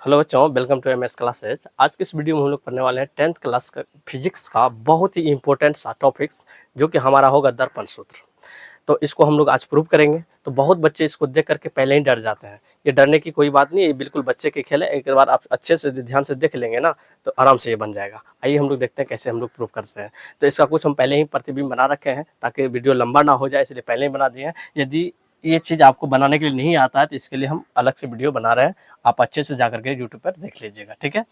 Hello बच्चों, welcome to MS classes. आज के इस वीडियो में हम लोग पढ़ने वाले हैं 10th क्लास का फिजिक्स का बहुत ही इंपॉर्टेंट सा टॉपिक्स, जो कि हमारा होगा दर्पण सूत्र। तो इसको हम लोग आज प्रूव करेंगे। तो बहुत बच्चे इसको देख करके पहले ही डर जाते हैं। ये डरने की कोई बात नहीं है, ये बिल्कुल बच्चे के खेल है। एक बार आप अच्छे से ध्यान से देख लेंगे ना, तो आराम से ये बन जाएगा। आइए हम लोग देखते हैं कैसे हम लोग प्रूव करते हैं। तो इसका कुछ हम पहले ही प्रतिबिंब बना रखे हैं ताकि वीडियो लंबा ना हो जाए, इसलिए पहले ही बना दिए हैं। यदि ये चीज़ आपको बनाने के लिए नहीं आता है तो इसके लिए हम अलग से वीडियो बना रहे हैं, आप अच्छे से जाकर के यूट्यूब पर देख लीजिएगा, ठीक है।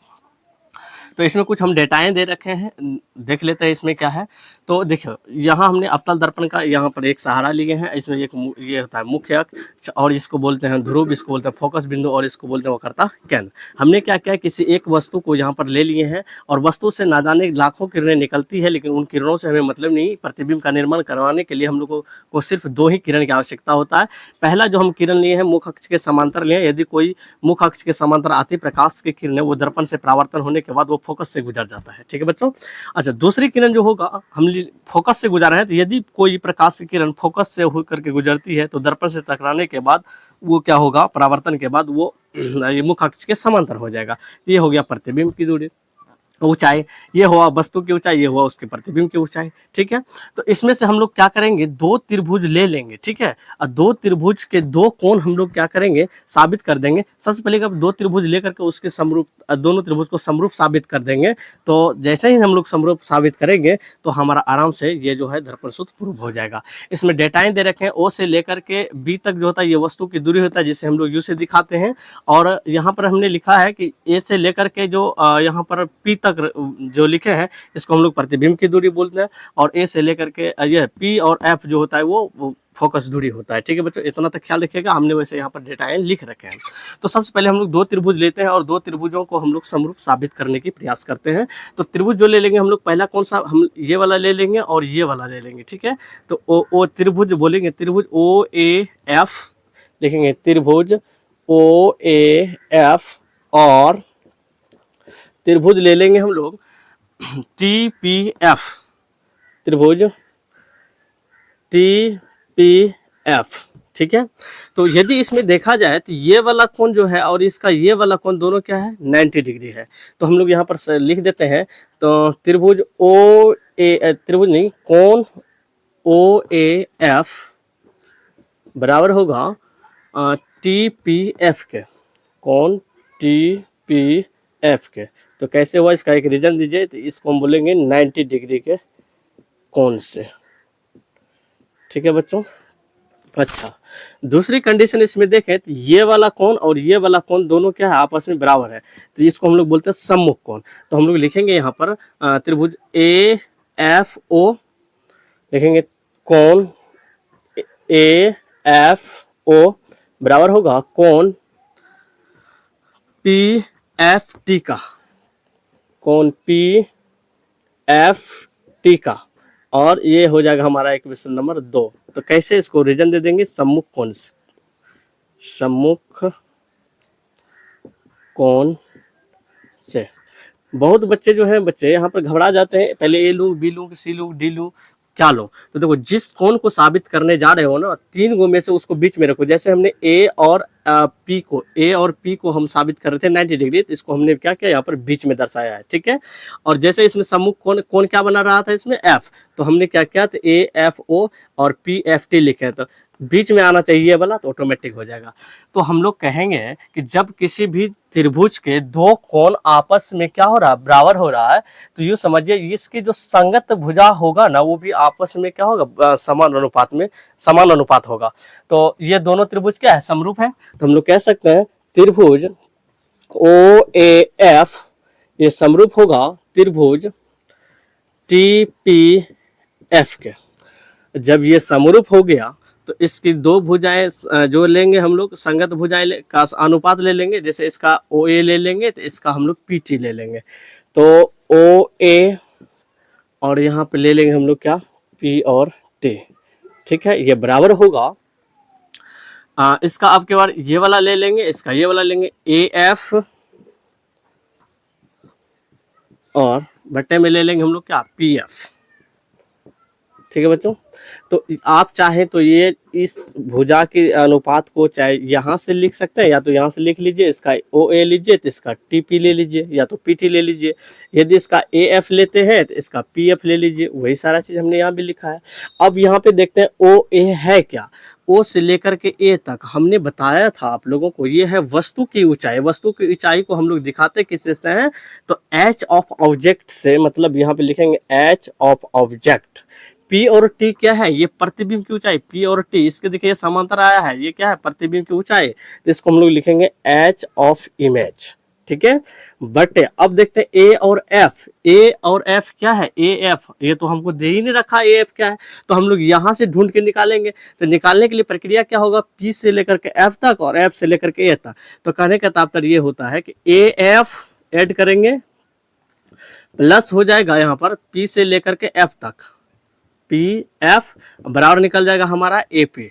तो इसमें कुछ हम डेटाएं दे रखे हैं, देख लेते हैं इसमें क्या है। तो देखियो, यहाँ हमने अवतल दर्पण का यहाँ पर एक सहारा लिए हैं। इसमें एक ये होता है मुख्य अक्ष, और इसको बोलते हैं ध्रुव, इसको बोलते हैं फोकस बिंदु, और इसको बोलते हैं वक्रता केंद्र। हमने क्या किया, किसी एक वस्तु को यहाँ पर ले लिए हैं, और वस्तु से ना जाने लाखों किरणें निकलती है, लेकिन उन किरणों से हमें मतलब नहीं। प्रतिबिंब का निर्माण करवाने के लिए हम लोगों को सिर्फ दो ही किरण की आवश्यकता होता है। पहला जो हम किरण लिए हैं मुख्य अक्ष के समांतर लिए हैं। यदि कोई मुख्य अक्ष के समांतर आती प्रकाश की किरण है, वो दर्पण से परावर्तन होने के बाद वो फोकस से गुजर जाता है, ठीक है बच्चों। अच्छा, दूसरी किरण जो होगा, हम फोकस से गुजर रहे हैं, तो यदि कोई प्रकाश की किरण फोकस से होकर के गुजरती है तो दर्पण से टकराने के बाद वो क्या होगा, परावर्तन के बाद वो ये मुख्य अक्ष के समांतर हो जाएगा। ये हो गया प्रतिबिंब की दूरी, ऊंचाई। ये हुआ वस्तु की ऊंचाई, ये हुआ उसके प्रतिबिंब की ऊंचाई, ठीक है। तो इसमें से हम लोग क्या करेंगे, दो त्रिभुज ले लेंगे, ठीक है। और दो त्रिभुज के दो कोण हम लोग क्या करेंगे, साबित कर देंगे। सबसे पहले दो त्रिभुज लेकर के उसके समरूप, दोनों त्रिभुज को समरूप साबित कर देंगे। तो जैसे ही हम लोग समरूप साबित करेंगे तो हमारा आराम से ये जो है दर्पण सूत्र प्रूव हो जाएगा। इसमें डेटाएं दे रखे हैं, ओ से लेकर के बी तक जो होता है ये वस्तु की दूरी होता है, जिसे हम लोग यू से दिखाते हैं। और यहाँ पर हमने लिखा है कि ए से लेकर के जो यहाँ पर पी तक जो लिखे हैं, इसको हम लोग प्रतिबिंब की दूरी बोलते हैं। और ए से लेकर के ये पी और एफ जो होता है वो फोकस दूरी होता है, ठीक है बच्चों। इतना तक ख्याल रखिएगा, हमने वैसे यहाँ पर डेटाएं लिख रखे हैं। तो सबसे पहले हम लोग दो त्रिभुज लेते हैं और दो त्रिभुजों को हम लोग समरूप साबित करने की प्रयास करते हैं। तो त्रिभुज जो ले लेंगे हम लोग, पहला कौन सा, हम ये वाला ले लेंगे और ये वाला ले लेंगे, ठीक है। तो ओ त्रिभुज बोलेंगे, त्रिभुज ओ ए एफ लिखेंगे, त्रिभुज ओ ए एफ। और त्रिभुज ले लेंगे हम लोग टी पी एफ, त्रिभुज टी पी एफ, ठीक है। तो यदि इसमें देखा जाए तो ये वाला कोण जो है और इसका ये वाला कोण दोनों क्या है, 90 डिग्री है। तो हम लोग यहाँ पर लिख देते हैं, तो त्रिभुज ओ ए, त्रिभुज नहीं, कोण ओ ए एफ बराबर होगा टी पी एफ के, कोण टी पी एफ के। तो कैसे हुआ, इसका एक रीजन दीजिए। तो इसको हम बोलेंगे 90 डिग्री के कोण से, ठीक है बच्चों। अच्छा, दूसरी कंडीशन इसमें देखें तो ये वाला कोण और ये वाला कोण दोनों क्या है, आपस में बराबर है। तो इसको हम लोग बोलते हैं सम्मुख कोण। तो हम लोग लिखेंगे यहाँ पर त्रिभुज ए एफ ओ, लिखेंगे कोण ए एफ ओ बराबर होगा कोण पी एफ टी का, कोण पी एफ टी का। और ये हो जाएगा हमारा इक्वेशन नंबर 2। तो कैसे इसको रीजन दे देंगे, सम्मुख कोण, सम्मुख कोण से। बहुत बच्चे जो हैं, बच्चे यहाँ पर घबरा जाते हैं, पहले ए लूँ, बी लूँ, सी लूँ, डी लूँ, क्या लो। तो देखो, जिस कोण को साबित करने जा रहे हो ना, तीन गो में से उसको बीच में रखो। जैसे हमने ए और पी को हम साबित कर रहे थे 90 डिग्री, तो इसको हमने क्या किया, यहाँ पर बीच में दर्शाया है, ठीक है। और जैसे इसमें सम्मुख कोण क्या बना रहा था इसमें, एफ, तो हमने क्या किया, तो ए एफ ओ और पी एफ टी लिखे, तो बीच में आना चाहिए वाला, तो ऑटोमेटिक हो जाएगा। तो हम लोग कहेंगे कि जब किसी भी त्रिभुज के दो कोण आपस में क्या हो रहा है, बराबर हो रहा है, तो यूँ समझिए इसकी जो संगत भुजा होगा ना, वो भी आपस में क्या होगा, समान अनुपात होगा। तो ये दोनों त्रिभुज क्या है, समरूप है। तो हम लोग कह सकते हैं त्रिभुज ओ ए एफ ये समरूप होगा त्रिभुज टी पी एफ के। जब ये समरूप हो गया तो इसकी दो भुजाएं जो लेंगे हम लोग, संगत भुजाएं का अनुपात ले लेंगे। जैसे इसका ओ ए ले लेंगे तो इसका हम लोग पी टी ले लेंगे। तो ओ ए और यहाँ पे ले लेंगे हम लोग क्या, पी और टी, ठीक है। ये बराबर होगा इसका, अब के बार ये वाला ले लेंगे, इसका ये वाला लेंगे, ए एफ और बट्टे में ले लेंगे हम लोग क्या, पी एफ, ठीक है बच्चों। तो आप चाहें तो ये इस भुजा के अनुपात को चाहे यहाँ से लिख सकते हैं या तो यहाँ से लिख लीजिए, इसका ओ ए लीजिए तो इसका टी पी ले लीजिए या तो पी टी ले लीजिए। यदि इसका ए एफ लेते हैं तो इसका पी एफ ले लीजिए। वही सारा चीज़ हमने यहाँ भी लिखा है। अब यहाँ पे देखते हैं ओ ए है क्या। ओ से लेकर के ए तक हमने बताया था आप लोगों को, ये है वस्तु की ऊंचाई। वस्तु की ऊंचाई को हम लोग दिखाते किससे से हैं, तो एच ऑफ ऑब्जेक्ट से, मतलब यहाँ पे लिखेंगे एच ऑफ ऑब्जेक्ट। पी और टी क्या है, ये प्रतिबिंब की ऊंचाई। पी और टी इसके देखिए समांतर आया है, ये क्या है, प्रतिबिंब की ऊंचाई। तो इसको हम लोग लिखेंगे एच ऑफ इमेज, ठीक है। बट अब देखते हैं ए और एफ। ए और एफ क्या है, ए एफ, ये तो हमको दे ही नहीं रखा ए एफ क्या है, तो हम लोग यहाँ से ढूंढ के निकालेंगे। तो निकालने के लिए प्रक्रिया क्या होगा, पी से लेकर के एफ तक और एफ से लेकर के ए तक। तो कहने का तात्पर्य ये होता है कि ए एफ ऐड करेंगे प्लस हो जाएगा यहाँ पर पी से लेकर के एफ तक, पी एफ बराबर निकल जाएगा हमारा ए पी,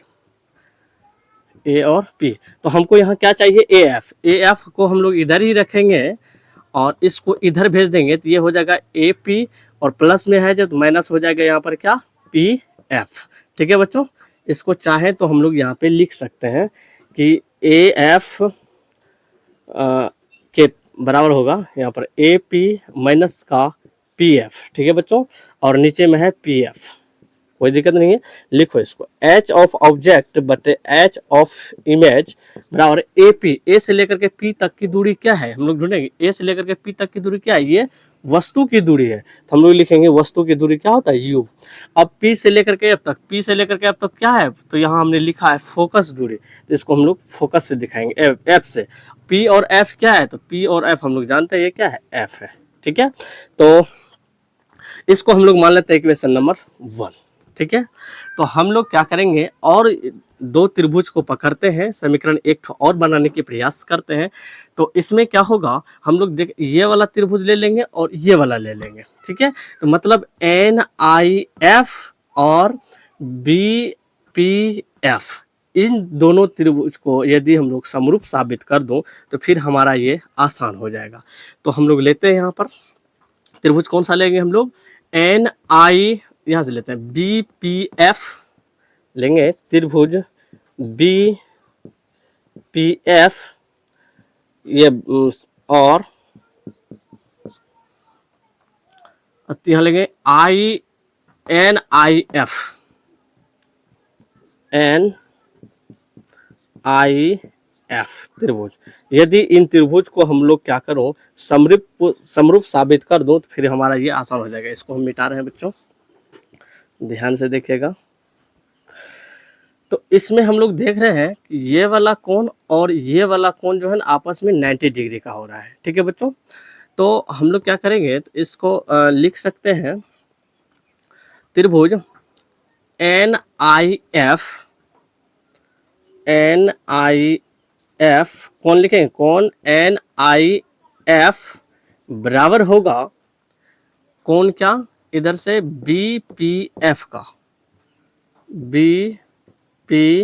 ए और पी। तो हमको यहाँ क्या चाहिए, ए एफ। ए एफ को हम लोग इधर ही रखेंगे और इसको इधर भेज देंगे तो ये हो जाएगा ए पी, और प्लस में है जब माइनस हो जाएगा यहाँ पर क्या, पी एफ। ठीक है बच्चों, इसको चाहे तो हम लोग यहाँ पे लिख सकते हैं कि ए एफ के बराबर होगा यहाँ पर ए पी माइनस का पी एफ। ठीक है बच्चों, और नीचे में है पी एफ, कोई दिक्कत नहीं है। लिखो इसको, एच ऑफ ऑब्जेक्ट बटे एच ऑफ इमेज बराबर ए पी। ए से लेकर के पी तक की दूरी क्या है, हम लोग ढूंढेंगे। ए से लेकर के पी तक की दूरी क्या है, ये वस्तु की दूरी है, तो हम लोग लिखेंगे वस्तु की दूरी क्या होता है, यू। अब पी से लेकर के एफ तक, पी से लेकर के एफ तक क्या है, तो यहाँ हमने लिखा है फोकस दूरी, तो इसको हम लोग फोकस से दिखाएंगे, एफ से। पी और एफ क्या है, तो पी और एफ हम लोग जानते हैं ये क्या है, एफ है। ठीक है, तो इसको हम लोग मान लेते हैं इक्वेशन नंबर 1। ठीक है, तो हम लोग क्या करेंगे, और दो त्रिभुज को पकड़ते हैं, समीकरण एक और बनाने के प्रयास करते हैं। तो इसमें क्या होगा, हम लोग देख ये वाला त्रिभुज ले लेंगे और ये वाला ले लेंगे। ठीक है, तो मतलब एन आई एफ और बी पी एफ, इन दोनों त्रिभुज को यदि हम लोग समरूप साबित कर दो तो फिर हमारा ये आसान हो जाएगा। तो हम लोग लेते हैं यहाँ पर त्रिभुज कौन सा लेंगे हम लोग, एन आई, यहाँ से लेते हैं बी पी एफ लेंगे, त्रिभुज बी पी एफ ये, और यहाँ लेंगे I N I F, N I F त्रिभुज। यदि इन त्रिभुज को हम लोग क्या करो, समरूप साबित कर दो तो फिर हमारा ये आसान हो जाएगा। इसको हम मिटा रहे हैं बच्चों, ध्यान से देखिएगा। तो इसमें हम लोग देख रहे हैं कि ये वाला कोण और ये वाला कोण जो है ना आपस में 90 डिग्री का हो रहा है। ठीक है बच्चों, तो हम लोग क्या करेंगे, तो इसको लिख सकते हैं त्रिभुज N I F, N I F कौन लिखेंगे, कौन एन आई एफ बराबर होगा कौन क्या, इधर से बी पी एफ का, बी पी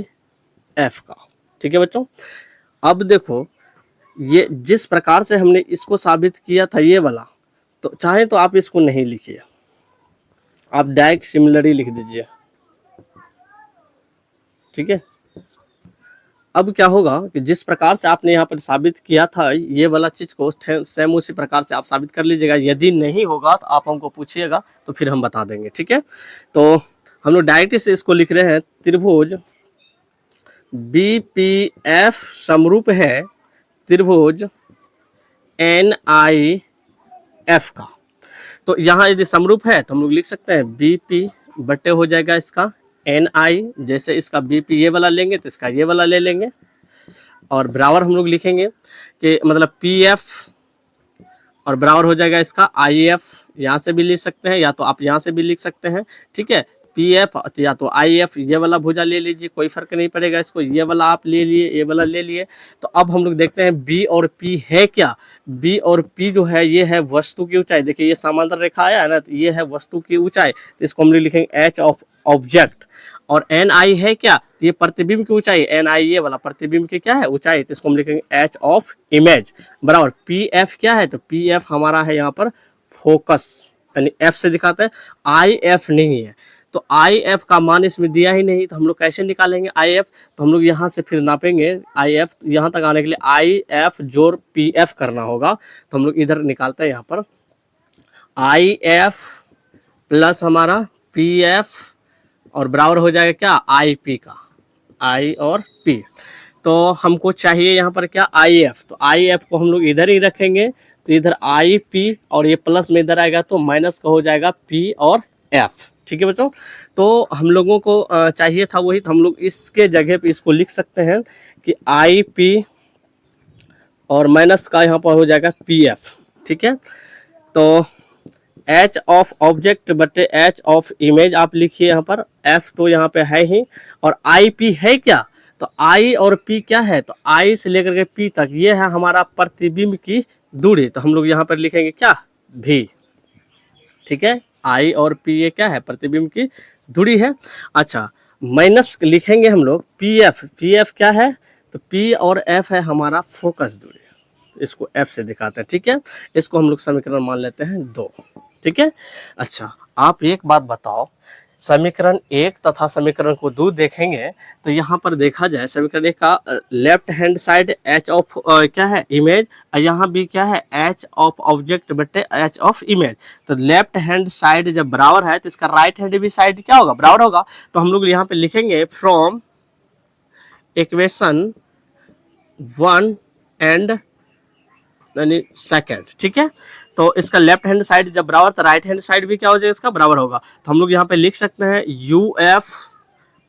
एफ का। ठीक है बच्चों, अब देखो ये जिस प्रकार से हमने इसको साबित किया था ये वाला, तो चाहे तो आप इसको नहीं लिखिए, आप डायरेक्ट सिमिलरी लिख दीजिए। ठीक है, अब क्या होगा कि जिस प्रकार से आपने यहाँ पर साबित किया था ये वाला चीज को, सेम उसी प्रकार से आप साबित कर लीजिएगा। यदि नहीं होगा तो आप हमको पूछिएगा, तो फिर हम बता देंगे। ठीक है, तो हम लोग डायरेक्ट से इसको लिख रहे हैं, त्रिभुज बी पी एफ समरूप है त्रिभुज एन आई एफ का। तो यहाँ यदि समरूप है तो हम लोग लिख सकते हैं बी पी बटे हो जाएगा इसका एन आई, जैसे इसका बी पी ये वाला लेंगे तो इसका ये वाला ले लेंगे, और बराबर हम लोग लिखेंगे कि मतलब पी एफ, और बराबर हो जाएगा इसका आई एफ। यहाँ से भी लिख सकते हैं या तो आप यहाँ से भी लिख सकते हैं। ठीक है, पी एफ या तो आई एफ, ये वाला भुजा ले लीजिए, कोई फर्क नहीं पड़ेगा इसको, ये वाला आप ले लिए, ये वाला ले लिए। तो अब हम लोग देखते हैं बी और पी है क्या। बी और पी जो है ये है वस्तु की ऊंचाई, देखिए ये समांतर रेखा आया है ना, तो ये है वस्तु की ऊंचाई, तो इसको हम लोग लिखेंगे एच ऑफ ऑब्जेक्ट। और एन आई है क्या, ये प्रतिबिंब की ऊंचाई, एन आई ये वाला प्रतिबिंब की क्या है ऊंचाई, तो इसको हम लिखेंगे एच ऑफ इमेज बराबर पी एफ क्या है, तो पी एफ हमारा है यहाँ पर फोकस, यानी एफ से दिखाते हैं, आई एफ नहीं है। तो आई एफ का मान इसमें दिया ही नहीं, तो हम लोग कैसे निकालेंगे आई एफ? तो हम लोग यहाँ से फिर नापेंगे आई एफ, यहाँ तक आने के लिए आई एफ जोड़ पी एफ करना होगा। तो हम लोग इधर निकालते हैं यहाँ पर आई एफ प्लस हमारा पी एफ और बराबर हो जाएगा क्या आई पी का, आई और पी। तो हमको चाहिए यहाँ पर क्या आई एफ, तो आई एफ को हम लोग इधर ही रखेंगे, तो इधर आई पी और ये प्लस में इधर आएगा तो माइनस का हो जाएगा पी और एफ। ठीक है बच्चों, तो हम लोगों को चाहिए था वही, तो हम लोग इसके जगह पे इसको लिख सकते हैं कि आई पी और माइनस का यहाँ पर हो जाएगा पी एफ। ठीक है, तो एच ऑफ ऑब्जेक्ट बटे एच ऑफ इमेज आप लिखिए यहाँ पर, एफ तो यहाँ पे है ही, और आई पी है क्या, तो आई और पी क्या है, तो आई से लेकर के पी तक ये है हमारा प्रतिबिंब की दूरी, तो हम लोग यहाँ पर लिखेंगे क्या भी। ठीक है, आई और पी ये क्या है प्रतिबिंब की दूरी है। अच्छा, माइनस लिखेंगे हम लोग पी एफ, पी एफ क्या है, तो पी और एफ है हमारा फोकस दूरी, इसको एफ से दिखाते हैं। ठीक है, इसको हम लोग समीकरण मान लेते हैं 2। ठीक है, अच्छा आप एक बात बताओ, समीकरण 1 तथा समीकरण को 2 देखेंगे तो यहाँ पर देखा जाए समीकरण 1 का left hand side H of क्या है इमेज, और यहाँ भी क्या है एच ऑफ ऑब्जेक्ट बटे एच ऑफ इमेज। तो लेफ्ट हैंड साइड जब बराबर है तो इसका राइट हैंड भी साइड क्या होगा बराबर होगा। तो हम लोग यहाँ पे लिखेंगे फ्रॉम इक्वेशन 1 एंड यानी सेकेंड। ठीक है, तो इसका लेफ्ट हैंड साइड जब बराबर तो राइट हैंड साइड भी क्या हो जाएगा इसका बराबर होगा। तो हम लोग यहाँ पे लिख सकते हैं यू एफ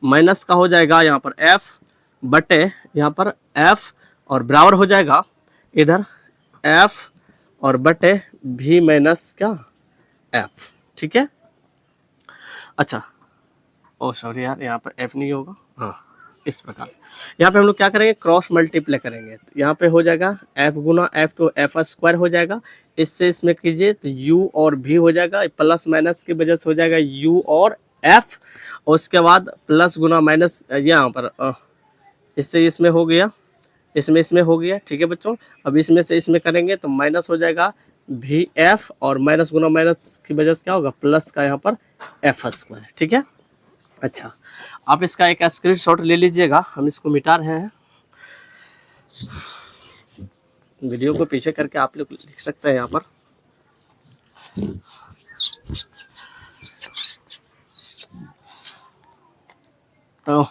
माइनस का हो जाएगा यहाँ पर एफ बटे यहाँ पर एफ और बराबर हो जाएगा इधर एफ और बटे भी माइनस क्या एफ। ठीक है, अच्छा ओ सॉरी यार यहाँ पर एफ नहीं होगा, हाँ इस प्रकार से यहाँ पे हम लोग क्या करेंगे क्रॉस मल्टीप्लाई करेंगे, तो यहाँ पे हो जाएगा एफ गुना एफ तो एफ स्क्वायर हो जाएगा, इससे इसमें कीजिए तो यू और भी हो जाएगा, प्लस माइनस की वजह से हो जाएगा यू और एफ, और उसके बाद प्लस गुना माइनस यहाँ पर इससे इसमें हो गया, इसमें हो गया। ठीक है बच्चों, अब इसमें से इसमें करेंगे तो माइनस हो जाएगा भी एफ और माइनस गुना माइनस की वजह से क्या होगा प्लस का यहाँ पर एफ स्क्वायर। ठीक है, अच्छा आप इसका एक स्क्रीनशॉट ले लीजिएगा, हम इसको मिटा रहे हैं, वीडियो को पीछे करके आप लोग लिख सकते हैं यहाँ पर। तो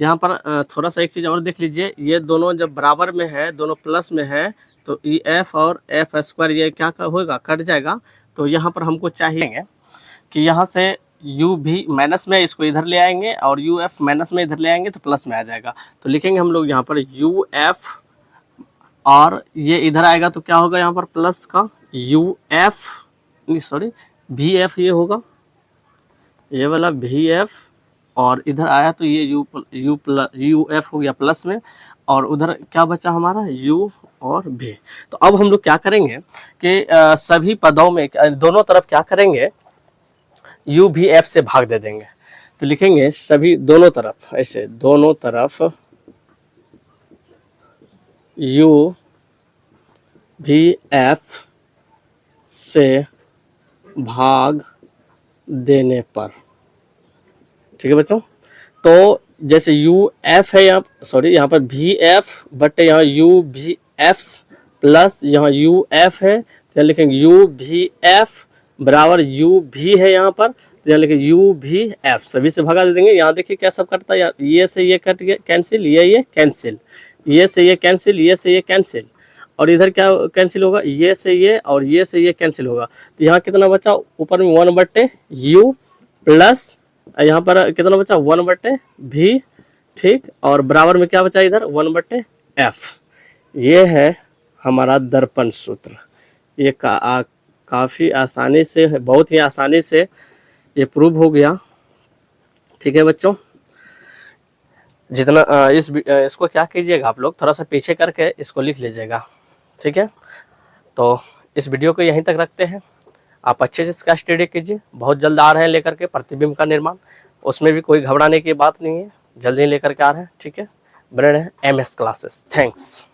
यहाँ पर थोड़ा सा एक चीज़ और देख लीजिए, ये दोनों जब बराबर में है दोनों प्लस में है तो ई एफ और एफ स्क्वायर ये क्या होगा कट जाएगा। तो यहाँ पर हमको चाहिए कि यहाँ से यू भी माइनस में इसको इधर ले आएंगे और यू एफ माइनस में इधर ले आएंगे तो प्लस में आ जाएगा। तो लिखेंगे हम लोग यहाँ पर यू एफ और ये इधर आएगा तो क्या होगा यहाँ पर प्लस का यू एफ सॉरी भी एफ ये होगा, ये वाला भी एफ और इधर आया तो ये यू एफ हो गया प्लस में, और उधर क्या बचा हमारा यू और भी। तो अब हम लोग क्या करेंगे कि सभी पदों में दोनों तरफ क्या करेंगे यू भी एफ से भाग दे देंगे। तो लिखेंगे सभी दोनों तरफ ऐसे, दोनों तरफ यू भी एफ से भाग देने पर। ठीक है बच्चों, तो जैसे यू एफ है यहाँ सॉरी यहाँ पर भी एफ बट यहाँ यू भी एफ प्लस यहाँ यू एफ है, तो यहाँ लिखेंगे यू भी एफ बराबर यू भी है यहाँ पर, तो यहाँ लिखेंगे यू भी एफ, सभी से भगा दे देंगे। यहाँ देखिए क्या सब कटता है, ये से ये कट गया कैंसिल, ये कैंसिल, ये से ये कैंसिल, ये से ये कैंसिल, और इधर क्या कैंसिल होगा ये से ये और ये से ये कैंसिल होगा। तो यहाँ कितना बचा ऊपर में 1 बटे यू प्लस यहाँ पर कितना बचा 1 बटे भी, ठीक, और बराबर में क्या बचा इधर 1 बटे एफ। ये है हमारा दर्पण सूत्र। ये काफ़ी आसानी से, बहुत ही आसानी से ये प्रूव हो गया। ठीक है बच्चों, जितना इसको क्या कीजिएगा आप लोग थोड़ा सा पीछे करके इसको लिख लीजिएगा। ठीक है, तो इस वीडियो को यहीं तक रखते हैं, आप अच्छे से इसका स्टडी कीजिए। बहुत जल्द आ रहे हैं लेकर के प्रतिबिंब का निर्माण, उसमें भी कोई घबराने की बात नहीं है, जल्दी लेकर के आ रहे हैं। ठीक है, बने रहें MS क्लासेस। थैंक्स।